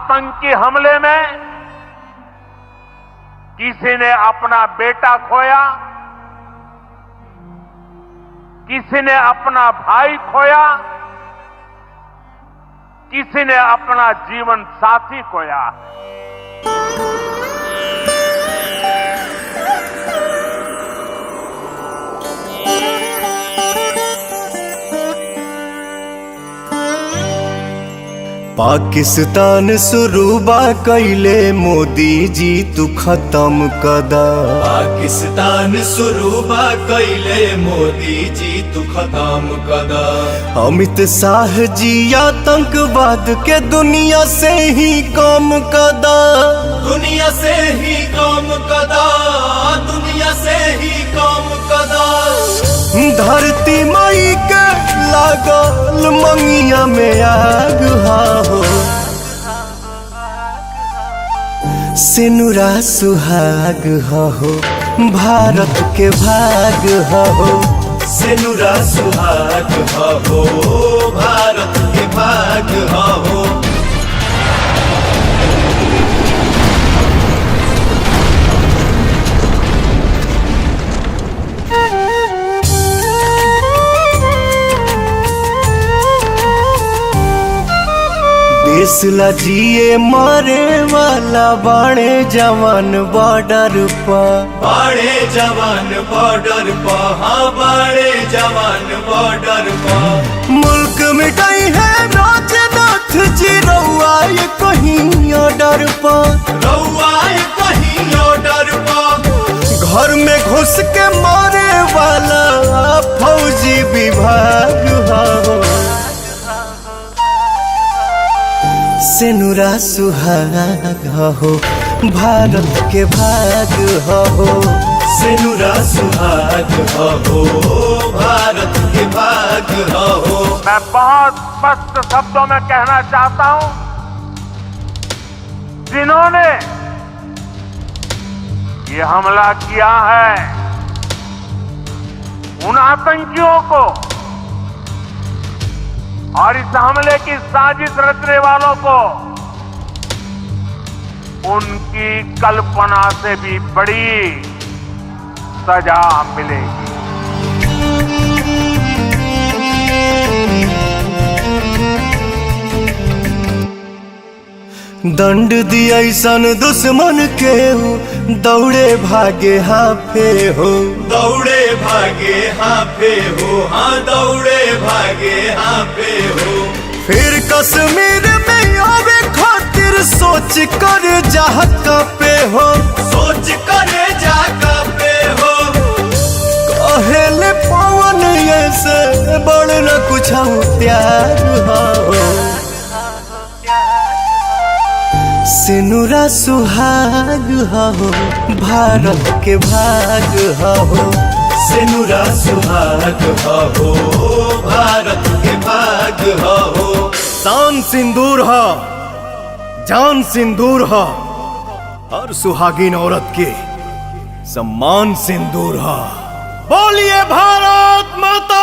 आतंकी हमले में किसी ने अपना बेटा खोया, किसी ने अपना भाई खोया, किसी ने अपना जीवन साथी खोया। पाकिस्तान शुरूबा कैले मोदी जी तू खत्म कदा। पाकिस्तान शुरूबा कैले मोदी जी तू खत्म कदा। अमित शाह जी आतंकवाद के दुनिया से ही कम कदा। दुनिया से ही कम कदा, दुनिया से ही कम कदा। धरती माई के लागल मंगिया में आग हो, सिनुरा सुहाग हो, भारत के भाग हो। सिनुरा सुहाग हो, भारत के भाग हो। देश ला जिए मारे वाला बाणे जवान बॉर्डर पर। बाणे जवान बॉर्डर पर, हाँ बाणे जवान बॉर्डर पर। मुल्क मिटाई है राजनाथ जी रउआ ये कहीं ऑर्डर पर। रउआ ये कहीं ऑर्डर पर। घर में घुस के मारे वाला फौजी विभाग हो, सिनुरा सुहाग हो, भारत के भाग हो। सिनुरा सुहाग हो, भारत के भाग हो। मैं बहुत स्पष्ट शब्दों में कहना चाहता हूं, जिन्होंने ये हमला किया है उन आतंकियों को और इस हमले की साजिश रचने वालों को उनकी कल्पना से भी बड़ी सजा मिलेगी। दंड दिया सन दुश्मन के हो, दौड़े भागे हाफे हो। दौड़े भागे हाफे हो, हाँ दौड़े भागे हाफे हो। फिर कश्मीर में आवे खातिर सोच कर जाका पे हो। सोच करे जाका पे हो। कहेले पवन ऐसे बड़ न कुछ प्यार हो, सिनुरा सुहाग हो, भारत के भाग हो। सिनुरा सुहाग हो, भारत के भाग हो। शान सिंदूर हो, जान सिंदूर हो, और सुहागिन औरत के सम्मान सिंदूर हो। बोलिए भारत माता।